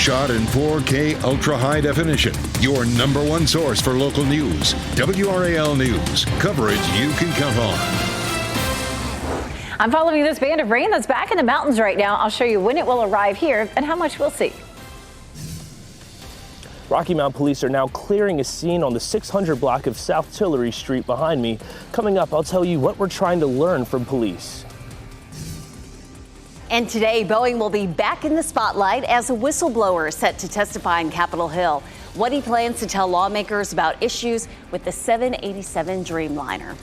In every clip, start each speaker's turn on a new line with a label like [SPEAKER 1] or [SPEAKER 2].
[SPEAKER 1] Shot in 4K ultra high definition. Your number one source for local news. WRAL News. Coverage you can count on.
[SPEAKER 2] I'm following this band of rain that's back in the mountains right now. I'll show you when it will arrive here and how much we'll see.
[SPEAKER 3] Rocky Mount police are now clearing a scene on the 600 block of South Tillery Street behind me. Coming up, I'll tell you what we're trying to learn from police.
[SPEAKER 4] And today, Boeing will be back in the spotlight as a whistleblower is set to testify in Capitol Hill. What he plans to tell lawmakers about issues with the 787 Dreamliner.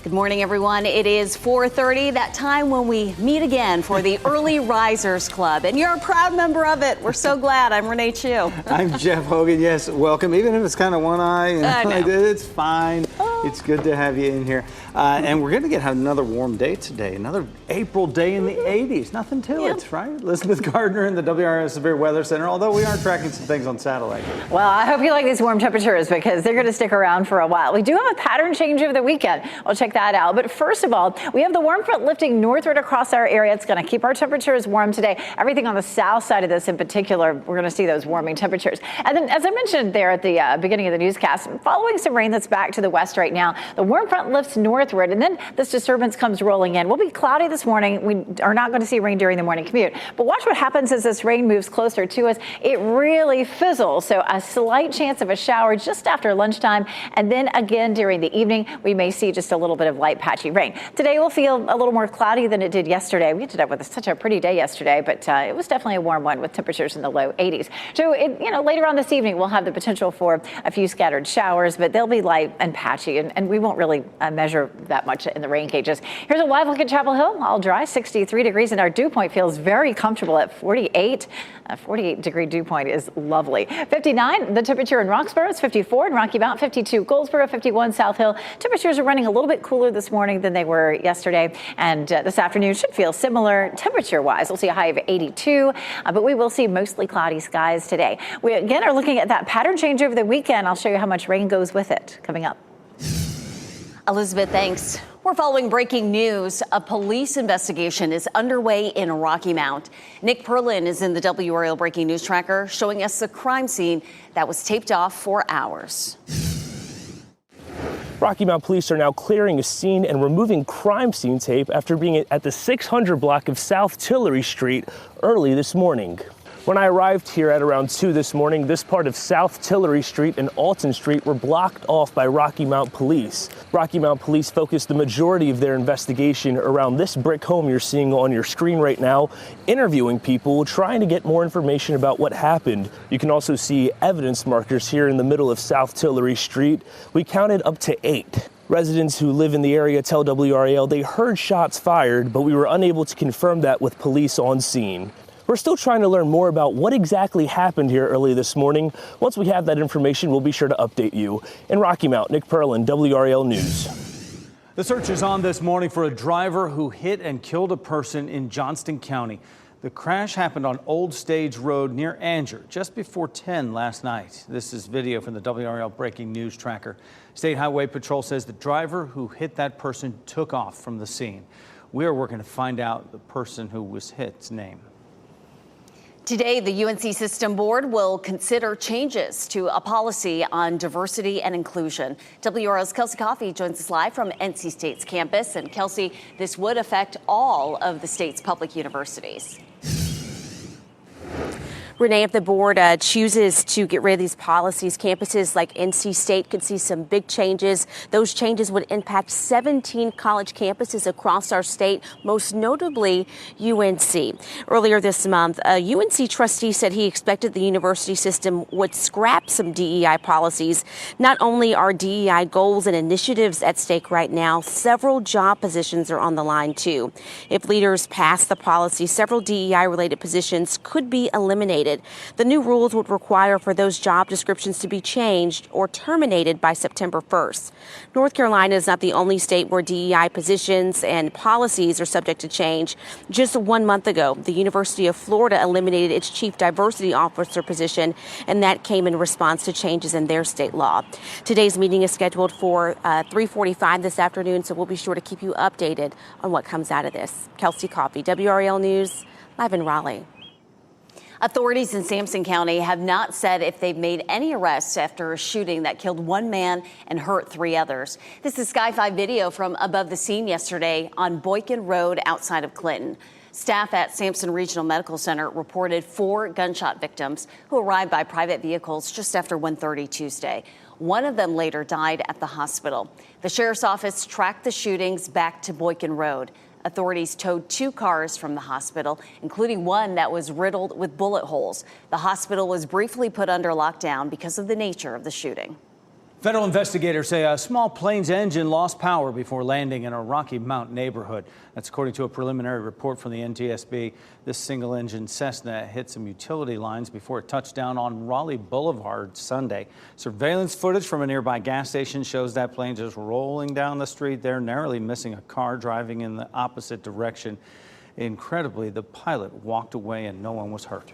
[SPEAKER 4] Good morning, everyone. It is 4:30, that time when we meet again for the Early Risers Club. And you're a proud member of it. We're so glad. I'm Renee Chu.
[SPEAKER 5] I'm Jeff Hogan. Yes, welcome. Even if it's kind of one eye, it's fine. It's good to have you in here. And we're going to get another warm day today. Another April day in the 80s. Nothing to it, right? Elizabeth Gardner in the WRAL Severe Weather Center, although we are tracking some things on satellite.
[SPEAKER 2] Well, I hope you like these warm temperatures because they're going to stick around for a while. We do have a pattern change over the weekend. We'll check that out. But first of all, we have the warm front lifting northward across our area. It's going to keep our temperatures warm today. Everything on the south side of this in particular, we're going to see those warming temperatures. And then, as I mentioned there at the beginning of the newscast, following some rain that's back to the west right now, the warm front lifts northward, and then this disturbance comes rolling in. We'll be cloudy this morning. We are not going to see rain during the morning commute. But watch what happens as this rain moves closer to us. It really fizzles. So a slight chance of a shower just after lunchtime. And then again during the evening, we may see just a little bit of light patchy rain. Today will feel a little more cloudy than it did yesterday. We ended up with such a pretty day yesterday, but it was definitely a warm one with temperatures in the low 80s. So, later on this evening, we'll have the potential for a few scattered showers, but they'll be light and patchy, and we won't really measure that much in the rain gauges. Here's a live look at Chapel Hill. All dry, 63 degrees, and our dew point feels very comfortable at 48. A 48-degree dew point is lovely. 59, the temperature in Roxborough is 54, in Rocky Mount 52, Goldsboro 51, South Hill. Temperatures are running a little bit cooler this morning than they were yesterday, and this afternoon should feel similar temperature-wise. We'll see a high of 82, but we will see mostly cloudy skies today. We again are looking at that pattern change over the weekend. I'll show you how much rain goes with it coming up.
[SPEAKER 4] Elizabeth, thanks. We're following breaking news. A police investigation is underway in Rocky Mount. Nick Perlin is in the WRAL Breaking News Tracker, showing us the crime scene that was taped off for hours.
[SPEAKER 3] Rocky Mount police are now clearing a scene and removing crime scene tape after being at the 600 block of South Tillery Street early this morning. When I arrived here at around 2 this morning, this part of South Tillery Street and Alton Street were blocked off by Rocky Mount police. Rocky Mount police focused the majority of their investigation around this brick home you're seeing on your screen right now, interviewing people, trying to get more information about what happened. You can also see evidence markers here in the middle of South Tillery Street. We counted up to 8. Residents who live in the area tell WRAL they heard shots fired, but we were unable to confirm that with police on scene. We're still trying to learn more about what exactly happened here early this morning. Once we have that information, we'll be sure to update you. In Rocky Mount, Nick Perlin, WRAL News.
[SPEAKER 5] The search is on this morning for a driver who hit and killed a person in Johnston County. The crash happened on Old Stage Road near Anger just before 10 last night. This is video from the WRAL Breaking News Tracker. State Highway Patrol says the driver who hit that person took off from the scene. We are working to find out the person who was hit's name.
[SPEAKER 4] Today, the UNC System Board will consider changes to a policy on diversity and inclusion. WRAL's Kelsey Coffey joins us live from NC State's campus. And Kelsey, this would affect all of the state's public universities.
[SPEAKER 6] Renee, if the board chooses to get rid of these policies, campuses like NC State could see some big changes. Those changes would impact 17 college campuses across our state, most notably UNC. Earlier this month, a UNC trustee said he expected the university system would scrap some DEI policies. Not only are DEI goals and initiatives at stake right now, several job positions are on the line, too. If leaders pass the policy, several DEI-related positions could be eliminated. The new rules would require for those job descriptions to be changed or terminated by September 1st. North Carolina is not the only state where DEI positions and policies are subject to change. Just 1 month ago, the University of Florida eliminated its chief diversity officer position, and that came in response to changes in their state law. Today's meeting is scheduled for 3:45 this afternoon, so we'll be sure to keep you updated on what comes out of this. Kelsey Coffey, WRAL News, live in Raleigh.
[SPEAKER 4] Authorities in Sampson County have not said if they've made any arrests after a shooting that killed one man and hurt 3 others. This is Sky 5 video from above the scene yesterday on Boykin Road outside of Clinton. Staff at Sampson Regional Medical Center reported 4 gunshot victims who arrived by private vehicles just after 1:30 Tuesday. One of them later died at the hospital. The sheriff's office tracked the shootings back to Boykin Road. Authorities towed 2 cars from the hospital, including one that was riddled with bullet holes. The hospital was briefly put under lockdown because of the nature of the shooting.
[SPEAKER 5] Federal investigators say a small plane's engine lost power before landing in a Rocky Mount neighborhood. That's according to a preliminary report from the NTSB. This single-engine Cessna hit some utility lines before it touched down on Raleigh Boulevard Sunday. Surveillance footage from a nearby gas station shows that plane just rolling down the street there, narrowly missing a car driving in the opposite direction. Incredibly, the pilot walked away and no one was hurt.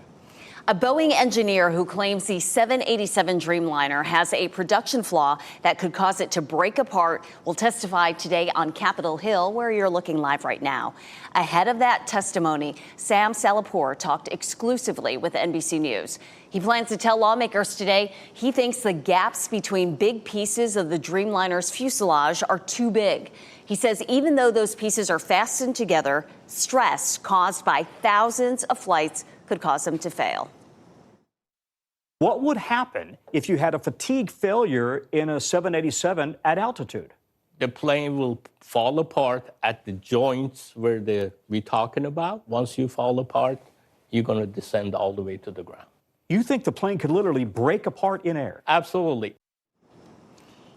[SPEAKER 4] A Boeing engineer who claims the 787 Dreamliner has a production flaw that could cause it to break apart will testify today on Capitol Hill, where you're looking live right now. Ahead of that testimony, Sam Salapour talked exclusively with NBC News. He plans to tell lawmakers today he thinks the gaps between big pieces of the Dreamliner's fuselage are too big. He says even though those pieces are fastened together, stress caused by thousands of flights could cause them to fail.
[SPEAKER 7] What would happen if you had a fatigue failure in a 787 at altitude?
[SPEAKER 8] The plane will fall apart at the joints where we're talking about. Once you fall apart, you're going to descend all the way to the ground.
[SPEAKER 7] You think the plane could literally break apart in air?
[SPEAKER 8] Absolutely.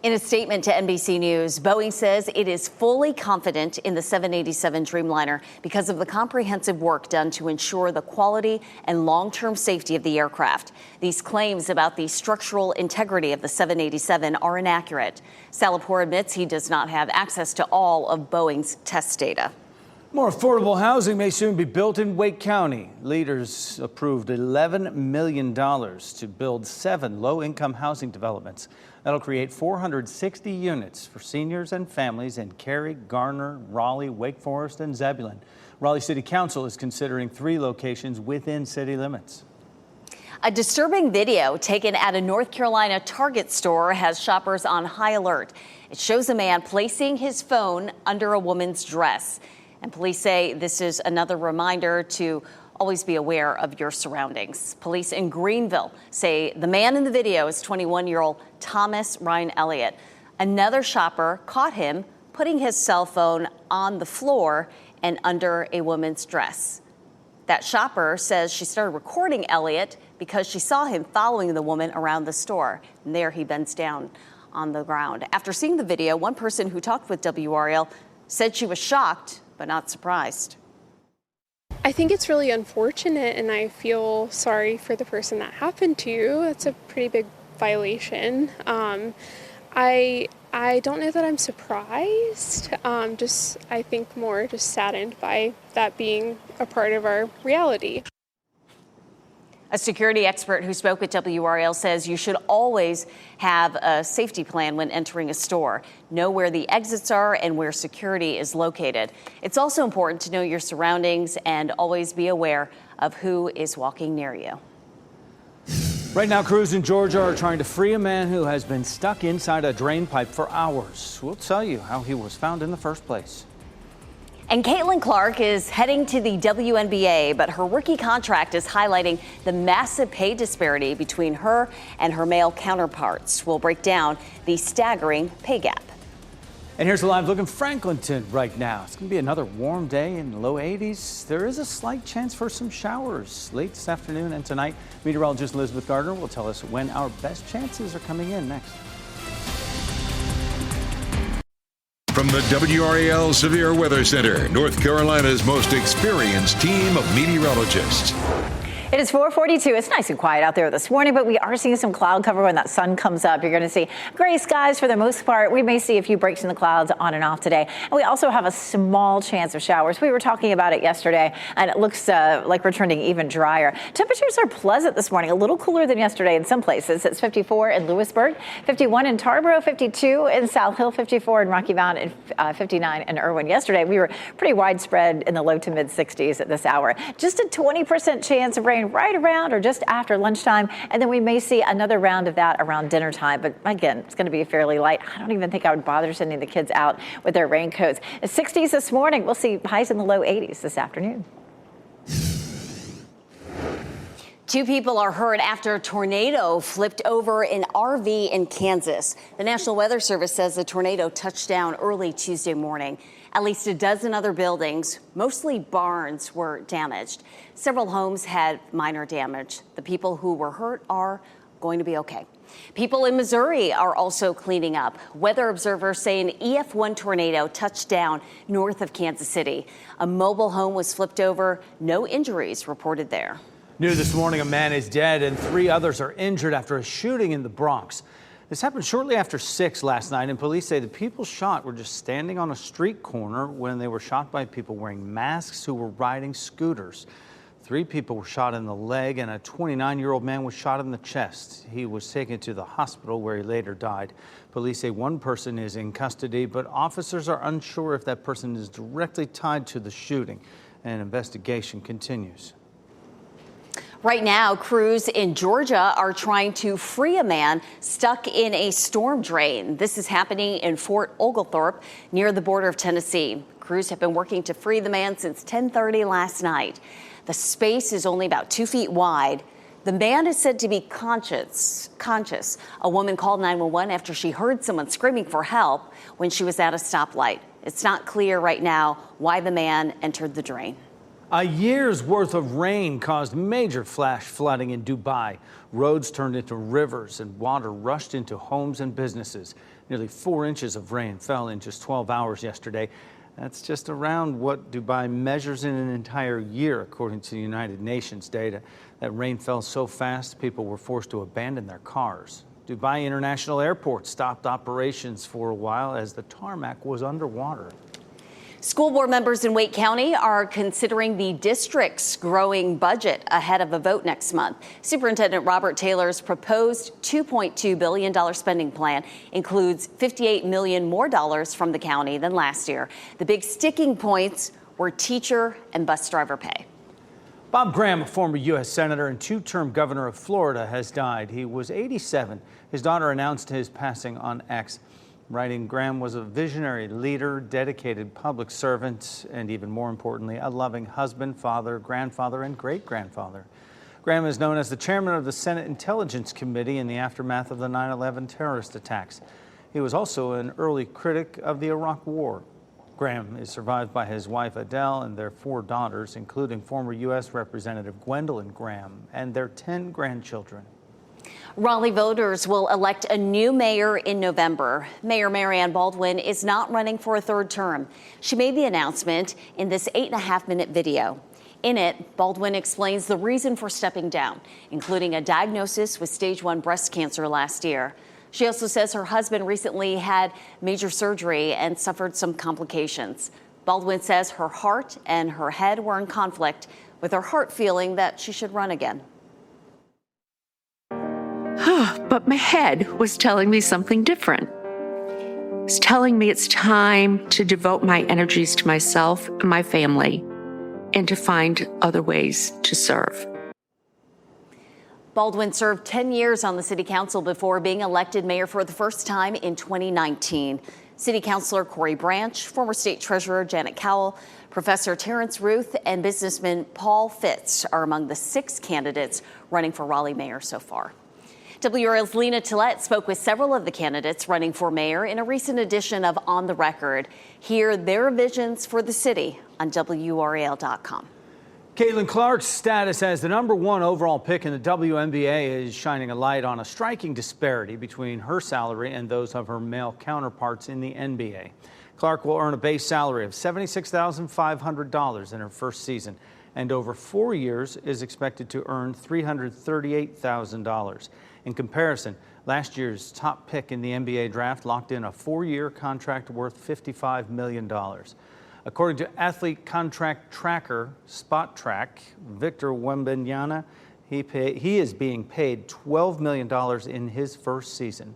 [SPEAKER 4] In a statement to NBC News, Boeing says it is fully confident in the 787 Dreamliner because of the comprehensive work done to ensure the quality and long-term safety of the aircraft. These claims about the structural integrity of the 787 are inaccurate. Salapour admits he does not have access to all of Boeing's test data.
[SPEAKER 5] More affordable housing may soon be built in Wake County. Leaders approved $11 million to build 7 low-income housing developments. That'll create 460 units for seniors and families in Cary, Garner, Raleigh, Wake Forest, and Zebulon. Raleigh City Council is considering 3 locations within city limits.
[SPEAKER 4] A disturbing video taken at a North Carolina Target store has shoppers on high alert. It shows a man placing his phone under a woman's dress. And police say this is another reminder to always be aware of your surroundings. Police in Greenville say the man in the video is 21-year-old Thomas Ryan Elliott. Another shopper caught him putting his cell phone on the floor and under a woman's dress. That shopper says she started recording Elliott because she saw him following the woman around the store. And there he bends down on the ground. After seeing the video, one person who talked with WRAL said she was shocked but not surprised.
[SPEAKER 9] I think it's really unfortunate, and I feel sorry for the person that happened to. It's a pretty big violation. I don't know that I'm surprised. I think more just saddened by that being a part of our reality.
[SPEAKER 4] A security expert who spoke with WRAL says you should always have a safety plan when entering a store. Know where the exits are and where security is located. It's also important to know your surroundings and always be aware of who is walking near you.
[SPEAKER 5] Right now, crews in Georgia are trying to free a man who has been stuck inside a drain pipe for hours. We'll tell you how he was found in the first place.
[SPEAKER 4] And Caitlin Clark is heading to the WNBA, but her rookie contract is highlighting the massive pay disparity between her and her male counterparts. We'll break down the staggering pay gap.
[SPEAKER 5] And here's a live look in Franklinton right now. It's going to be another warm day in the low 80s. There is a slight chance for some showers late this afternoon and tonight. Meteorologist Elizabeth Gardner will tell us when our best chances are coming in next.
[SPEAKER 1] From the WRAL Severe Weather Center, North Carolina's most experienced team of meteorologists.
[SPEAKER 2] It is 4:42. It's nice and quiet out there this morning, but we are seeing some cloud cover when that sun comes up. You're going to see gray skies for the most part. We may see a few breaks in the clouds on and off today. And we also have a small chance of showers. We were talking about it yesterday, and it looks like we're turning even drier. Temperatures are pleasant this morning, a little cooler than yesterday in some places. It's 54 in Lewisburg, 51 in Tarboro, 52 in South Hill, 54 in Rocky Mount, and 59 in Irwin. Yesterday, we were pretty widespread in the low to mid 60s at this hour. Just a 20% chance of rain occurring right around or just after lunchtime, and then we may see another round of that around dinner time. But again, it's going to be fairly light. I don't even think I would bother sending the kids out with their raincoats. The 60s this morning. We'll see highs in the low 80s this afternoon.
[SPEAKER 4] 2 people are hurt after a tornado flipped over an RV in Kansas. The National Weather Service says the tornado touched down early Tuesday morning. At least a dozen other buildings, mostly barns, were damaged. Several homes had minor damage. The people who were hurt are going to be okay. People in Missouri are also cleaning up. Weather observers say an EF1 tornado touched down north of Kansas City. A mobile home was flipped over. No injuries reported there.
[SPEAKER 5] New this morning, a man is dead and 3 others are injured after a shooting in the Bronx. This happened shortly after 6 last night, and police say the people shot were just standing on a street corner when they were shot by people wearing masks who were riding scooters. 3 people were shot in the leg, and a 29-year-old man was shot in the chest. He was taken to the hospital where he later died. Police say 1 person is in custody, but officers are unsure if that person is directly tied to the shooting. An investigation continues.
[SPEAKER 4] Right now, crews in Georgia are trying to free a man stuck in a storm drain. This is happening in Fort Oglethorpe near the border of Tennessee. Crews have been working to free the man since 10:30 last night. The space is only about 2 feet wide. The man is said to be conscious. A woman called 911 after she heard someone screaming for help when she was at a stoplight. It's not clear right now why the man entered the drain.
[SPEAKER 5] A year's worth of rain caused major flash flooding in Dubai. Roads turned into rivers and water rushed into homes and businesses. Nearly 4 inches of rain fell in just 12 hours yesterday. That's just around what Dubai measures in an entire year, according to United Nations data. That rain fell so fast, people were forced to abandon their cars. Dubai International Airport stopped operations for a while as the tarmac was underwater.
[SPEAKER 4] School board members in Wake County are considering the district's growing budget ahead of a vote next month. Superintendent Robert Taylor's proposed $2.2 billion spending plan includes $58 million more from the county than last year. The big sticking points were teacher and bus driver pay.
[SPEAKER 5] Bob Graham, a former U.S. Senator and 2-term governor of Florida, has died. He was 87. His daughter announced his passing on X. Writing, Graham was a visionary leader, dedicated public servant, and even more importantly, a loving husband, father, grandfather, and great-grandfather. Graham is known as the chairman of the Senate Intelligence Committee in the aftermath of the 9/11 terrorist attacks. He was also an early critic of the Iraq War. Graham is survived by his wife Adele and their 4 daughters, including former U.S. Representative Gwendolyn Graham, and their 10 grandchildren.
[SPEAKER 4] Raleigh voters will elect a new mayor in November. Mayor Marianne Baldwin is not running for a 3rd term. She made the announcement in this 8.5-minute video. In it, Baldwin explains the reason for stepping down, including a diagnosis with stage 1 breast cancer last year. She also says her husband recently had major surgery and suffered some complications. Baldwin says her heart and her head were in conflict, with her heart feeling that she should run again.
[SPEAKER 10] But my head was telling me something different. It was telling me it's time to devote my energies to myself and my family and to find other ways to serve.
[SPEAKER 4] Baldwin served 10 years on the city council before being elected mayor for the first time in 2019. City Councilor Corey Branch, former state treasurer Janet Cowell, Professor Terrence Ruth, and businessman Paul Fitz are among the 6 candidates running for Raleigh mayor so far. WRAL's Lena Tillett spoke with several of the candidates running for mayor in a recent edition of On the Record. Hear their visions for the city on WRAL.com.
[SPEAKER 5] Caitlin Clark's status as the #1 overall pick in the WNBA is shining a light on a striking disparity between her salary and those of her male counterparts in the NBA. Clark will earn a base salary of $76,500 in her first season, and over 4 years is expected to earn $338,000. In comparison, last year's top pick in the NBA draft locked in a 4-year contract worth $55 million. According to athlete contract tracker Spot Track, Victor Wembanyama, he is being paid $12 million in his first season.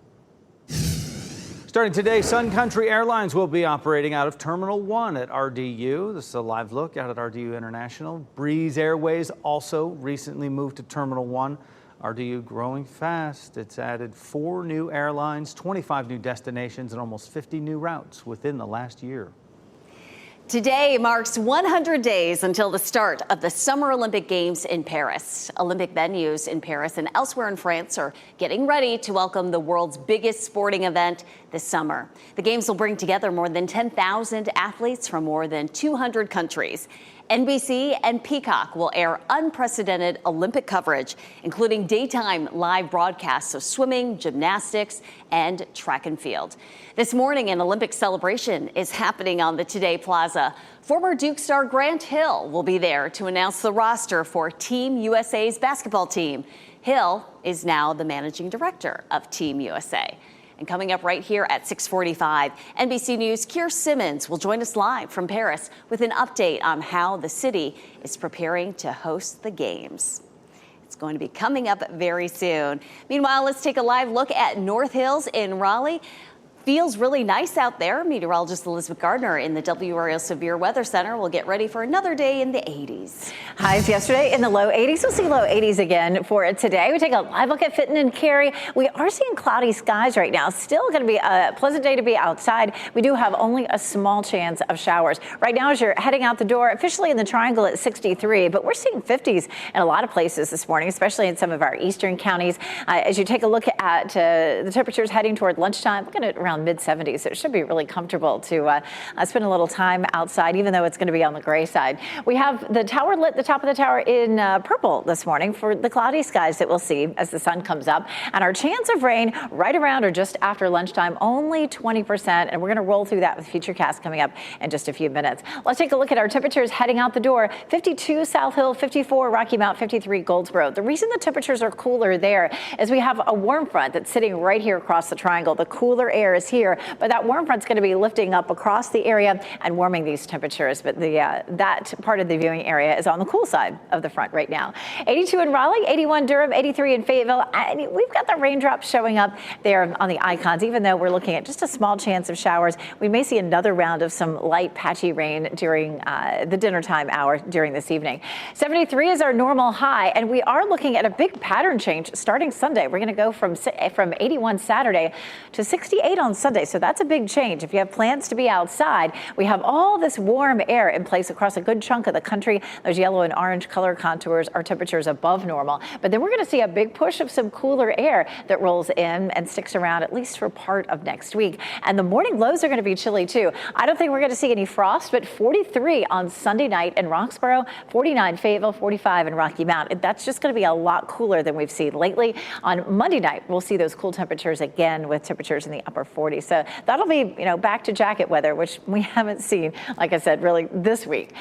[SPEAKER 5] Starting today, Sun Country Airlines will be operating out of Terminal 1 at RDU. This is a live look out at RDU International. Breeze Airways also recently moved to Terminal 1. RDU growing fast. It's added 4 new airlines, 25 new destinations, and almost 50 new routes within the last year.
[SPEAKER 4] Today marks 100 days until the start of the Summer Olympic Games in Paris. Olympic venues in Paris and elsewhere in France are getting ready to welcome the world's biggest sporting event this summer. The Games will bring together more than 10,000 athletes from more than 200 countries. NBC and Peacock will air unprecedented Olympic coverage, including daytime live broadcasts of swimming, gymnastics, and track and field. This morning, an Olympic celebration is happening on the Today Plaza. Former Duke star Grant Hill will be there to announce the roster for Team USA's basketball team. Hill is now the managing director of Team USA. And coming up right here at 6:45, NBC News' Keir Simmons will join us live from Paris with an update on how the city is preparing to host the Games. It's going to be coming up very soon. Meanwhile, let's take a live look at North Hills in Raleigh. Feels really nice out there. Meteorologist Elizabeth Gardner in the WRAL Severe Weather Center will get ready for another day in the 80s.
[SPEAKER 2] Highs yesterday in the low 80s. We'll see low 80s again for today. We take a live look at Fitton and Cary. We are seeing cloudy skies right now. Still going to be a pleasant day to be outside. We do have only a small chance of showers. Right now, as you're heading out the door, officially in the triangle at 63, but we're seeing 50s in a lot of places this morning, especially in some of our eastern counties. As you take a look at the temperatures heading toward lunchtime, looking at around mid-70s. So it should be really comfortable to spend a little time outside, even though it's going to be on the gray side. We have the tower lit, the top of the tower in purple this morning for the cloudy skies that we'll see as the sun comes up. And our chance of rain right around or just after lunchtime, only 20%. And we're going to roll through that with Futurecast coming up in just a few minutes. Let's take a look at our temperatures heading out the door. 52 South Hill, 54 Rocky Mount, 53 Goldsboro. The reason the temperatures are cooler there is we have a warm front that's sitting right here across the triangle. The cooler air is here, but that warm front's going to be lifting up across the area and warming these temperatures. But that part of the viewing area is on the cool side of the front right now. 82 in Raleigh, 81 Durham, 83 in Fayetteville. And we've got the raindrops showing up there on the icons. Even though we're looking at just a small chance of showers, we may see another round of some light patchy rain during the dinner time hour during this evening. 73 is our normal high, and we are looking at a big pattern change starting Sunday. We're going to go from 81 Saturday to 68 on Sunday. So that's a big change. If you have plans to be outside, we have all this warm air in place across a good chunk of the country. Those yellow and orange color contours are temperatures above normal. But then we're going to see a big push of some cooler air that rolls in and sticks around at least for part of next week. And the morning lows are going to be chilly too. I don't think we're going to see any frost, but 43 on Sunday night in Roxborough, 49 Fayetteville, 45 in Rocky Mount. That's just going to be a lot cooler than we've seen lately. On Monday night, we'll see those cool temperatures again with temperatures in the upper 40s. So that'll be, back to jacket weather, which we haven't seen, like I said, really this week.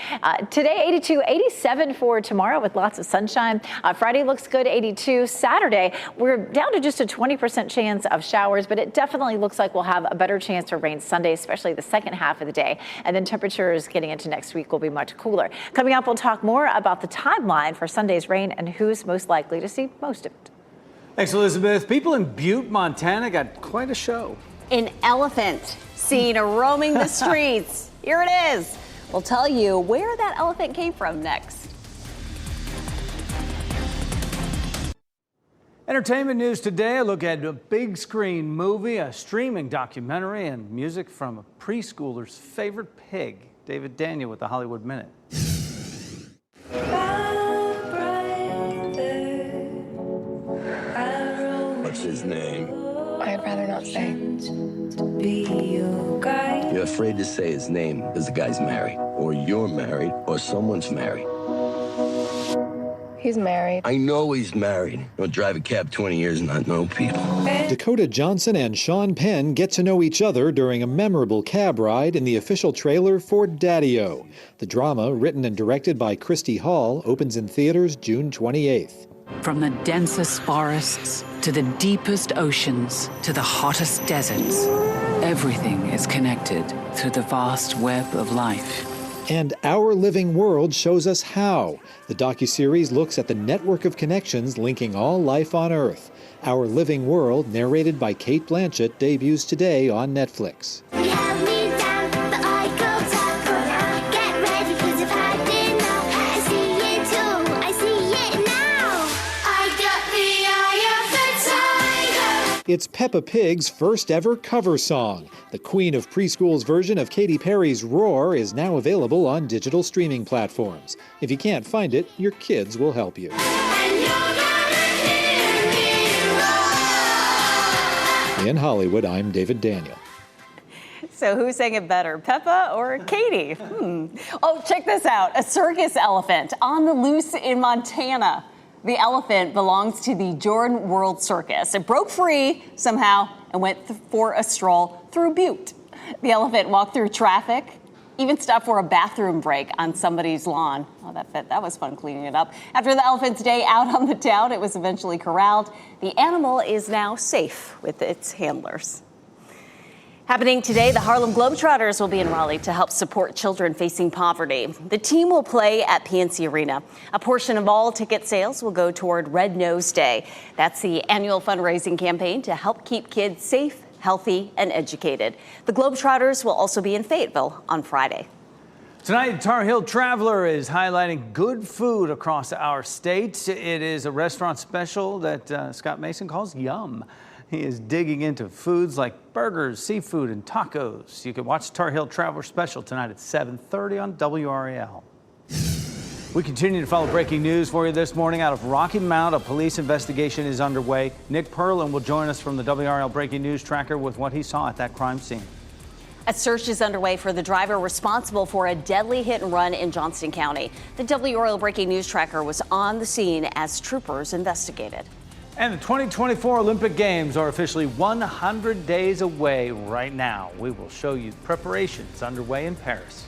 [SPEAKER 2] Today, 82, 87 for tomorrow with lots of sunshine. Friday looks good, 82. Saturday, we're down to just a 20% chance of showers, but it definitely looks like we'll have a better chance for rain Sunday, especially the second half of the day. And then temperatures getting into next week will be much cooler. Coming up, we'll talk more about the timeline for Sunday's rain and who's most likely to see most of it.
[SPEAKER 5] Thanks, Elizabeth. People in Butte, Montana got quite a show.
[SPEAKER 4] An elephant seen roaming the streets. Here it is. We'll tell you where that elephant came from next.
[SPEAKER 5] Entertainment news today. A look at a big screen movie, a streaming documentary, and music from a preschooler's favorite pig. David Daniel with the Hollywood Minute.
[SPEAKER 11] What's his name?
[SPEAKER 12] I'd rather not say.
[SPEAKER 11] You're afraid to say his name because the guy's married, or you're married, or someone's married.
[SPEAKER 12] He's married.
[SPEAKER 11] I know he's married. Don't drive a cab 20 years and not know people.
[SPEAKER 13] Dakota Johnson and Sean Penn get to know each other during a memorable cab ride in the official trailer for Daddy-O. The drama, written and directed by Christy Hall, opens in theaters June 28th.
[SPEAKER 14] From the densest forests to the deepest oceans to the hottest deserts, everything is connected through the vast web of life.
[SPEAKER 13] And Our Living World shows us how. The docuseries looks at the network of connections linking all life on Earth. Our Living World, narrated by Kate Blanchett, debuts today on Netflix. It's Peppa Pig's first ever cover song. The queen of preschool's version of Katy Perry's Roar is now available on digital streaming platforms. If you can't find it, your kids will help you. In Hollywood, I'm David Daniel.
[SPEAKER 4] So who sang it better, Peppa or Katy? Oh, check this out. A circus elephant on the loose in Montana. The elephant belongs to the Jordan World Circus. It broke free somehow and went for a stroll through Butte. The elephant walked through traffic, even stopped for a bathroom break on somebody's lawn. Oh, that was fun cleaning it up. After the elephant's day out on the town, it was eventually corralled. The animal is now safe with its handlers. Happening today, the Harlem Globetrotters will be in Raleigh to help support children facing poverty. The team will play at PNC Arena. A portion of all ticket sales will go toward Red Nose Day. That's the annual fundraising campaign to help keep kids safe, healthy, and educated. The Globetrotters will also be in Fayetteville on Friday.
[SPEAKER 5] Tonight, Tar Heel Traveler is highlighting good food across our state. It is a restaurant special that Scott Mason calls Yum. He is digging into foods like burgers, seafood, and tacos. You can watch Tar Heel Traveler special tonight at 7:30 on WRAL. We continue to follow breaking news for you this morning out of Rocky Mount. A police investigation is underway. Nick Perlin will join us from the WRAL Breaking News Tracker with what he saw at that crime scene.
[SPEAKER 4] A search is underway for the driver responsible for a deadly hit and run in Johnston County. The WRAL Breaking News Tracker was on the scene as troopers investigated.
[SPEAKER 5] And the 2024 Olympic Games are officially 100 days away right now. We will show you preparations underway in Paris.